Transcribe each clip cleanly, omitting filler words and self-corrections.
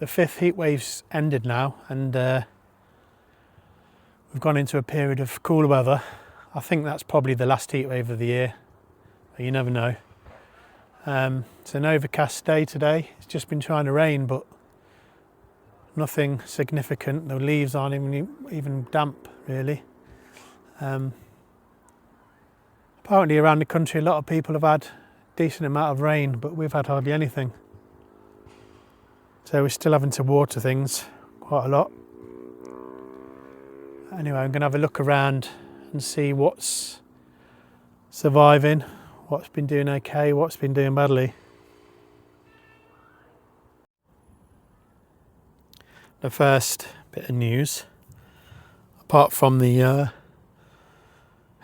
the 5th heat wave's ended now, and we've gone into a period of cooler weather. I think that's probably the last heat wave of the year, but you never know. It's an overcast day today. It's just been trying to rain, but nothing significant. The leaves aren't even damp, really. Apparently around the country a lot of people have had a decent amount of rain, but we've had hardly anything. So we're still having to water things quite a lot. Anyway, I'm going to have a look around and see what's surviving, what's been doing okay, what's been doing badly. The first bit of news, apart from the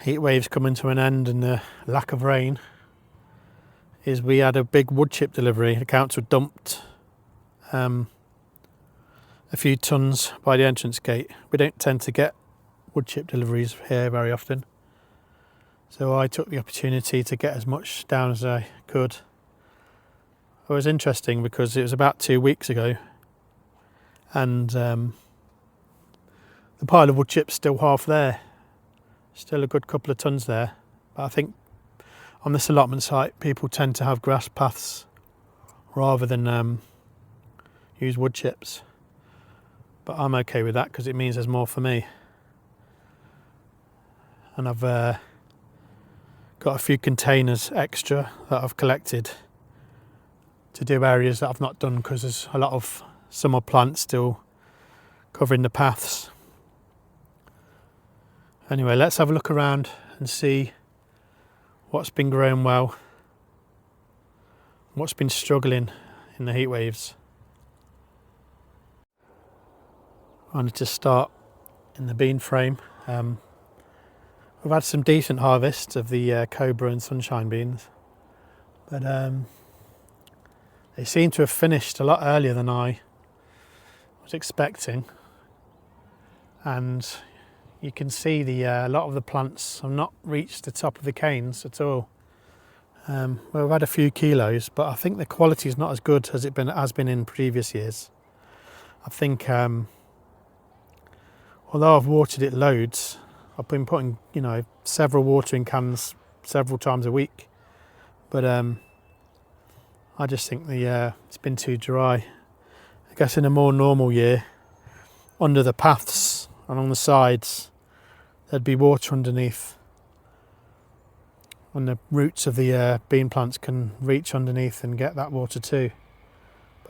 heat waves coming to an end and the lack of rain, is we had a big wood chip delivery. The council dumped a few tons by the entrance gate. We don't tend to get wood chip deliveries here very often, so I took the opportunity to get as much down as I could. It was interesting because it was about 2 weeks ago, and the pile of wood chips still half there, still a good couple of tons there. But I think on this allotment site people tend to have grass paths rather than use wood chips, but I'm okay with that because it means there's more for me. And I've got a few containers extra that I've collected to do areas that I've not done, because there's a lot of summer plants still covering the paths. Anyway, let's have a look around and see what's been growing well, what's been struggling in the heat waves. I need to start in the bean frame. We've had some decent harvests of the Cobra and Sunshine beans, but they seem to have finished a lot earlier than I was expecting, and you can see a lot of the plants have not reached the top of the canes at all. Well, we've had a few kilos, but I think the quality is not as good as it has been in previous years. I think although I've watered it loads, I've been putting, several watering cans several times a week, but I just think it's been too dry. I guess in a more normal year, under the paths and on the sides, there'd be water underneath, and the roots of the bean plants can reach underneath and get that water too.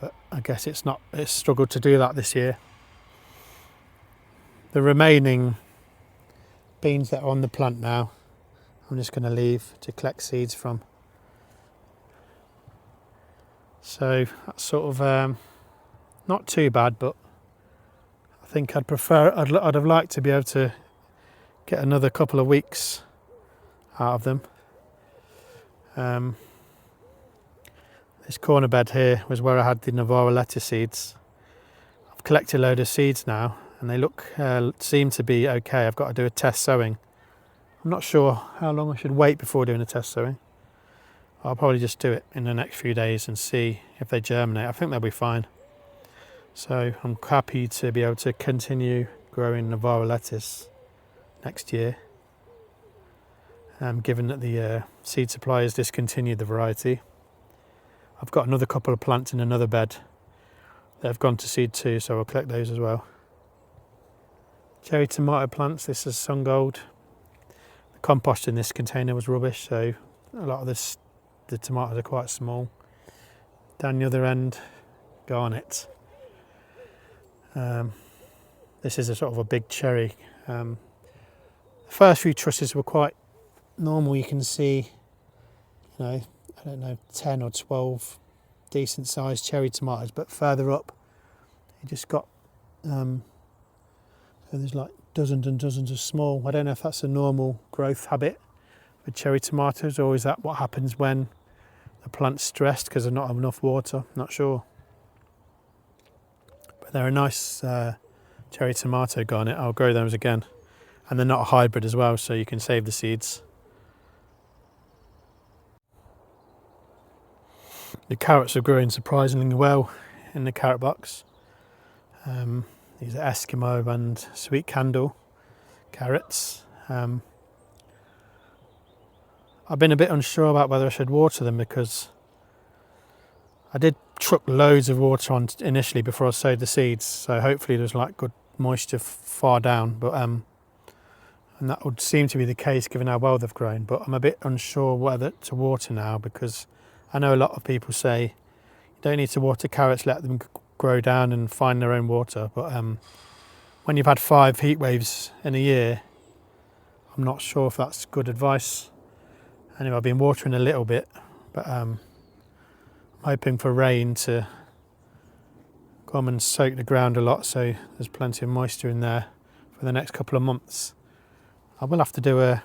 But I guess it's struggled to do that this year. The remaining beans that are on the plant now, I'm just going to leave to collect seeds from. So that's sort of not too bad, but I think I'd have liked to be able to get another couple of weeks out of them. This corner bed here was where I had the Novara lettuce seeds. I've collected a load of seeds now, and they seem to be okay. I've got to do a test sowing. I'm not sure how long I should wait before doing a test sowing. I'll probably just do it in the next few days and see if they germinate. I think they'll be fine. So I'm happy to be able to continue growing Novara lettuce next year, given that the seed supply has discontinued the variety. I've got another couple of plants in another bed that have gone to seed too, so I'll collect those as well. Cherry tomato plants, this is Sun Gold. The compost in this container was rubbish, so a lot of the tomatoes are quite small. Down the other end, garnet. This is a sort of a big cherry. The first few trusses were quite normal. You can see, I don't know, 10 or 12 decent sized cherry tomatoes, but further up, you just got so there's like dozens and dozens of small. I don't know if that's a normal growth habit with cherry tomatoes, or is that what happens when the plant's stressed because there's not enough water? Not sure. But they're a nice cherry tomato garnet. I'll grow those again. And they're not a hybrid as well, so you can save the seeds. The carrots are growing surprisingly well in the carrot box. These are Eskimo and sweet candle carrots. I've been a bit unsure about whether I should water them, because I did chuck loads of water on initially before I sowed the seeds, so hopefully there's like good moisture far down, but and that would seem to be the case given how well they've grown. But I'm a bit unsure whether to water now, because I know a lot of people say you don't need to water carrots, let them grow down and find their own water, but when you've had 5 heat waves in a year, I'm not sure if that's good advice. Anyway, I've been watering a little bit, but I'm hoping for rain to come and soak the ground a lot, so there's plenty of moisture in there for the next couple of months. I will have to do a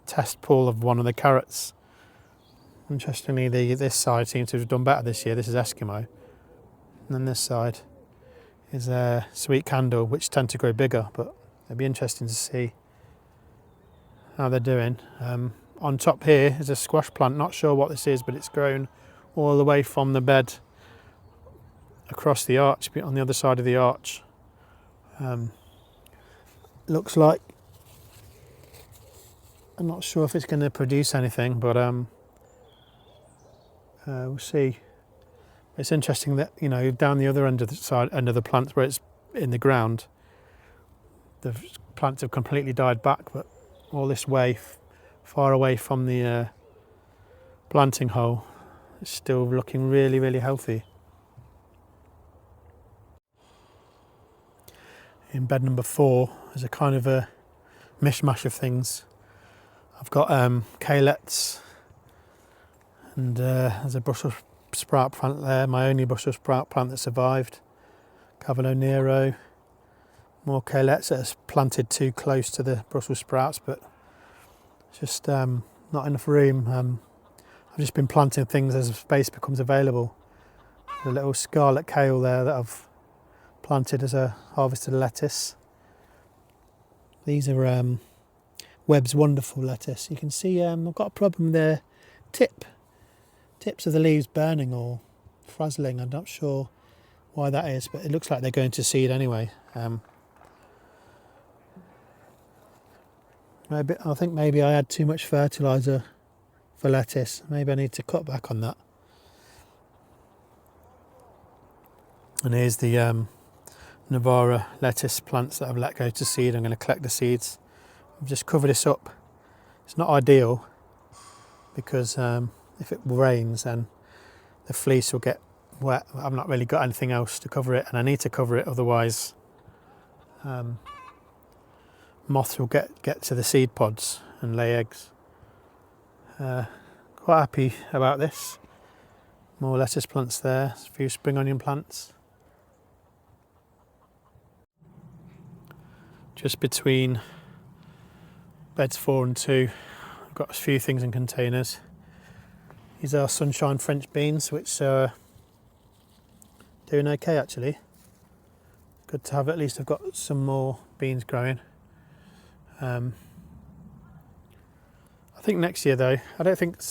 test pull of one of the carrots. Interestingly, this side seems to have done better this year. This is Eskimo. And then this side is sweet candle, which tend to grow bigger, but it'll be interesting to see how they're doing. On top here is a squash plant. Not sure what this is, but it's grown all the way from the bed across the arch, on the other side of the arch. Looks like, I'm not sure if it's going to produce anything, but we'll see. It's interesting that, you know, down the other end of the plant where it's in the ground, the plants have completely died back, but all this way far away from the planting hole, it's still looking really, really healthy. In bed number 4 is a kind of a mishmash of things. I've got Kalettes, and there's a Brussels sprout plant there, my only Brussels sprout plant that survived. Cavolo Nero, more Kalettes that is planted too close to the Brussels sprouts, but just not enough room. I've just been planting things as space becomes available. There's a little scarlet kale there that I've planted as a harvested lettuce. These are Webb's Wonderful lettuce. You can see I've got a problem with the tips of the leaves burning or frazzling. I'm not sure why that is, but it looks like they're going to seed anyway. I think maybe I had too much fertiliser for lettuce. Maybe I need to cut back on that. And here's the Navarra lettuce plants that I've let go to seed. I'm going to collect the seeds. I've just covered this up. It's not ideal because if it rains then the fleece will get wet. I've not really got anything else to cover it, and I need to cover it, otherwise moths will get to the seed pods and lay eggs. Quite happy about this. More lettuce plants there, a few spring onion plants. Just between beds 4 and 2, I've got a few things in containers. These are sunshine French beans, which are doing okay actually. Good to have, at least I've got some more beans growing. I think next year though, I don't think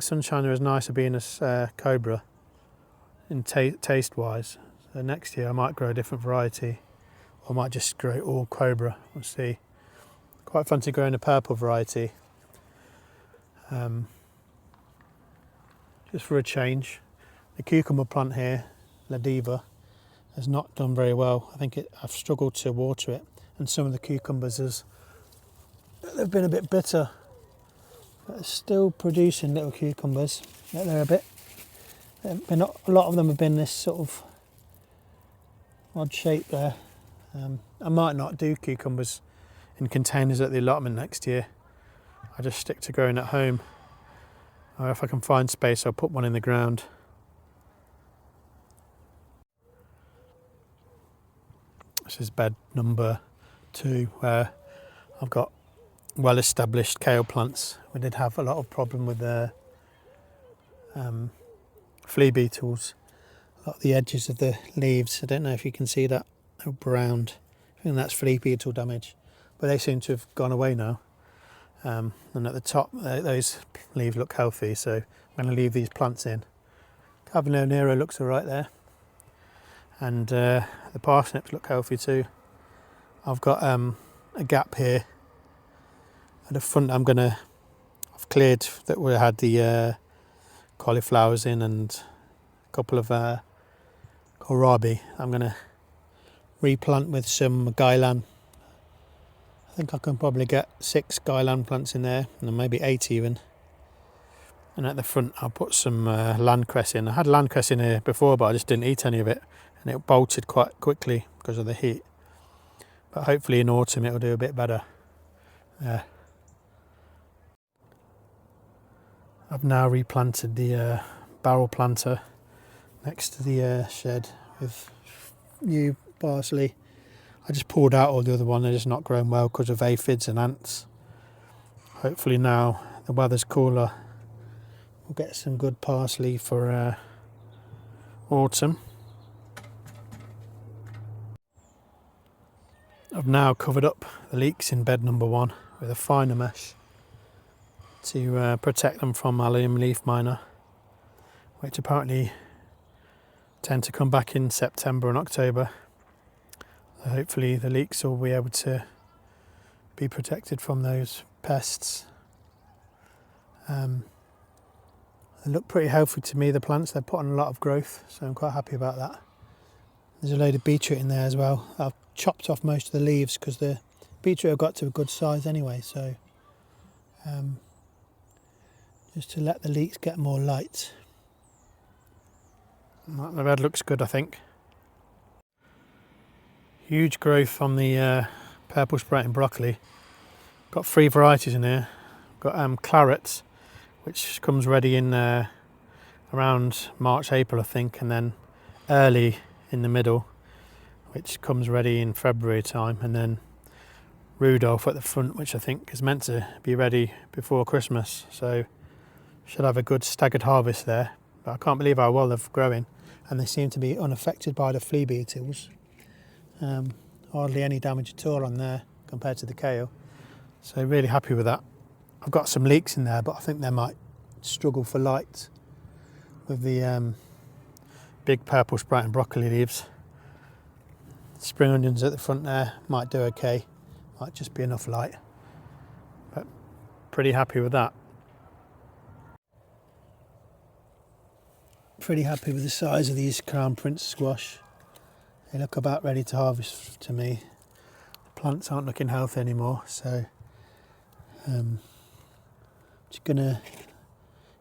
sunshine are as nice a bean as cobra in taste wise. So next year I might grow a different variety, or I might just grow all cobra. We'll see. Quite fancy growing a purple variety. Just for a change. The cucumber plant here, La Diva, has not done very well. I think I've struggled to water it, and some of the cucumbers they've been a bit bitter, but it's still producing little cucumbers. They're a lot of them have been this sort of odd shape there. I might not do cucumbers in containers at the allotment next year. I just stick to growing at home, or if I can find space I'll put one in the ground. This is bed number 2, where I've got well-established kale plants. We did have a lot of problem with the flea beetles. A lot of the edges of the leaves, I don't know if you can see that, they're browned. I think that's flea beetle damage, but they seem to have gone away now. And at the top, those leaves look healthy, so I'm going to leave these plants in. Cavolo Nero looks all right there. and the parsnips look healthy too. I've got a gap here at the front. I've cleared that we had the cauliflowers in and a couple of kohlrabi. I'm going to replant with some guylan. I think I can probably get 6 guylan plants in there, and maybe 8 even. And at the front I'll put some landcress in. I had landcress in here before, but I just didn't eat any of it, and it bolted quite quickly because of the heat. But hopefully in autumn it'll do a bit better. I've now replanted the barrel planter next to the shed with new parsley. I just pulled out all the other one. They're just not growing well because of aphids and ants. Hopefully now the weather's cooler, we'll get some good parsley for autumn. I've now covered up the leeks in bed number 1 with a finer mesh to protect them from allium leaf miner, which apparently tend to come back in September and October. So hopefully the leeks will be able to be protected from those pests. They look pretty healthy to me, the plants. They're putting a lot of growth, so I'm quite happy about that. There's a load of beetroot in there as well. I've chopped off most of the leaves because the beetroot have got to a good size anyway, so just to let the leeks get more light. The bed looks good, I think. Huge growth on the purple sprouting broccoli. Got 3 varieties in here. Got Kalettes, which comes ready in around March, April I think, and then early in the middle, which comes ready in February time, and then Rudolph at the front, which I think is meant to be ready before Christmas. So should have a good staggered harvest there. But I can't believe how well they're growing, and they seem to be unaffected by the flea beetles. Hardly any damage at all on there compared to the kale. So really happy with that. I've got some leeks in there, but I think they might struggle for light with the big purple sprouting broccoli leaves. Spring onions at the front there might do okay. Might just be enough light. But pretty happy with that. Pretty happy with the size of these Crown Prince squash. They look about ready to harvest to me. The plants aren't looking healthy anymore, so just gonna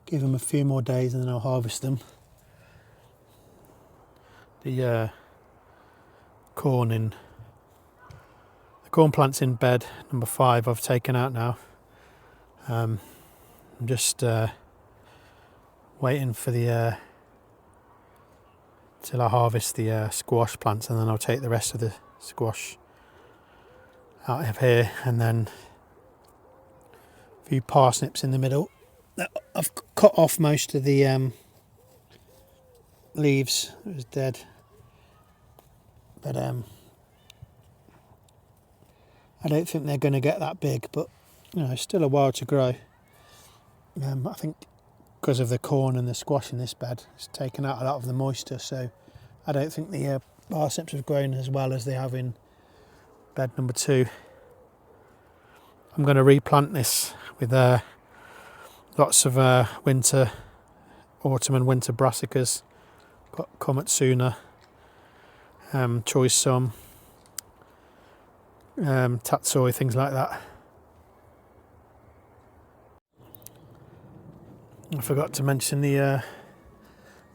give them a few more days and then I'll harvest them. The corn plants in bed number 5 I've taken out now. I'm just waiting for the till I harvest the squash plants, and then I'll take the rest of the squash out of here, and then a few parsnips in the middle. I've cut off most of the leaves. It was dead, but I don't think they're going to get that big, but you know, it's still a while to grow. I think because of the corn and the squash in this bed, it's taken out a lot of the moisture, so I don't think the parsnips have grown as well as they have in bed number 2. I'm going to replant this with lots of autumn and winter brassicas. Got Komatsuna, choice some, tatsoi, things like that. I forgot to mention the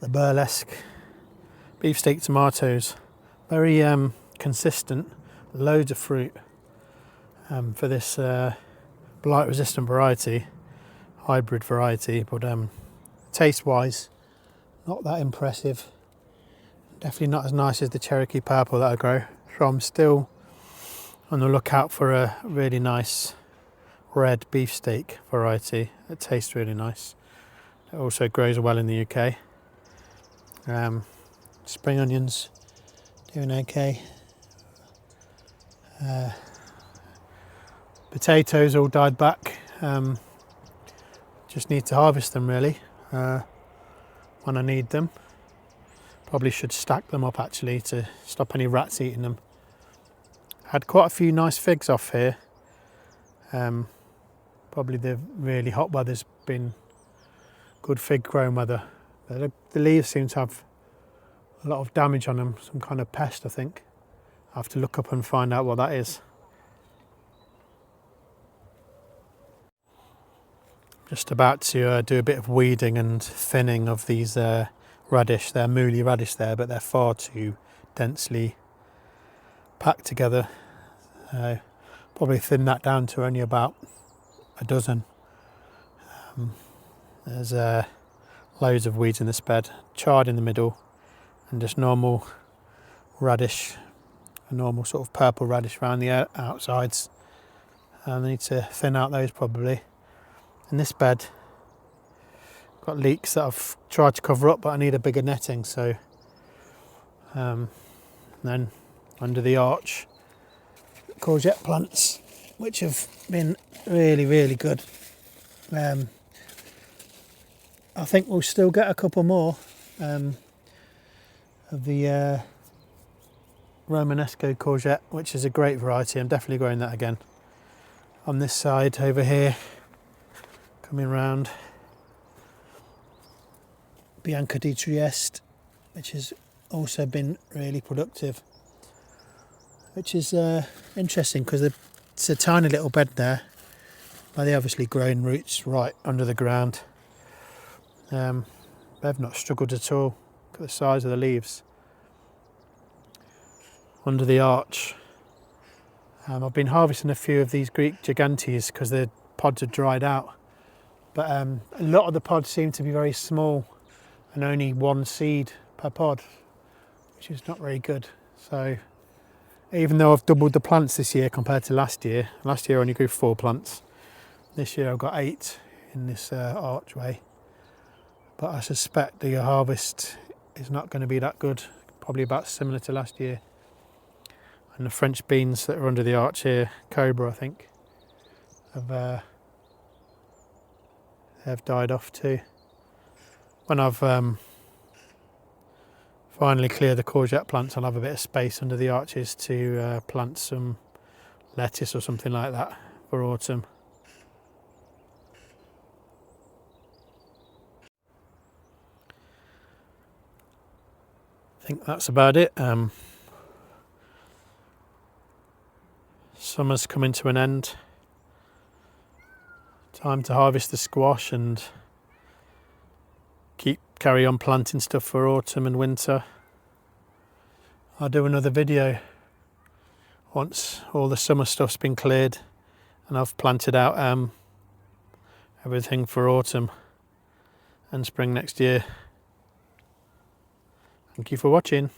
burlesque beefsteak tomatoes. Very consistent, loads of fruit for this blight resistant variety, hybrid variety, but taste wise not that impressive. Definitely not as nice as the Cherokee purple that I grow. So I'm still on the lookout for a really nice red beefsteak variety that tastes really nice. It also grows well in the UK. Spring onions doing okay. Potatoes all died back. Just need to harvest them really when I need them. Probably should stack them up actually to stop any rats eating them. Had quite a few nice figs off here. Probably the really hot weather's been good fig growing weather. The leaves seem to have a lot of damage on them, some kind of pest I think. I have to look up and find out what that is. Just about to do a bit of weeding and thinning of these radish. They're mooly radish there, but they're far too densely packed together. Probably thin that down to only about a dozen. There's loads of weeds in this bed, chard in the middle, and just normal radish, a normal sort of purple radish around the outsides. I need to thin out those probably. In this bed, got leeks that I've tried to cover up, but I need a bigger netting. So, then under the arch, courgette plants, which have been really, really good. I think we'll still get a couple more of the Romanesco courgette, which is a great variety. I'm definitely growing that again. On this side over here, coming round, Bianca di Trieste, which has also been really productive, which is interesting because it's a tiny little bed there, but they obviously grown roots right under the ground. They've not struggled at all. Look at the size of the leaves. Under the arch, I've been harvesting a few of these Greek gigantes because the pods are dried out. But a lot of the pods seem to be very small and only one seed per pod, which is not very good. So even though I've doubled the plants this year compared to last year I only grew 4 plants. This year I've got 8 in this archway. But I suspect the harvest is not going to be that good, probably about similar to last year. And the French beans that are under the arch here, Cobra I think, have died off too. When I've finally cleared the courgette plants, I'll have a bit of space under the arches to plant some lettuce or something like that for autumn. I think that's about it. Summer's coming to an end. Time to harvest the squash and carry on planting stuff for autumn and winter. I'll do another video once all the summer stuff's been cleared and I've planted out everything for autumn and spring next year. Thank you for watching.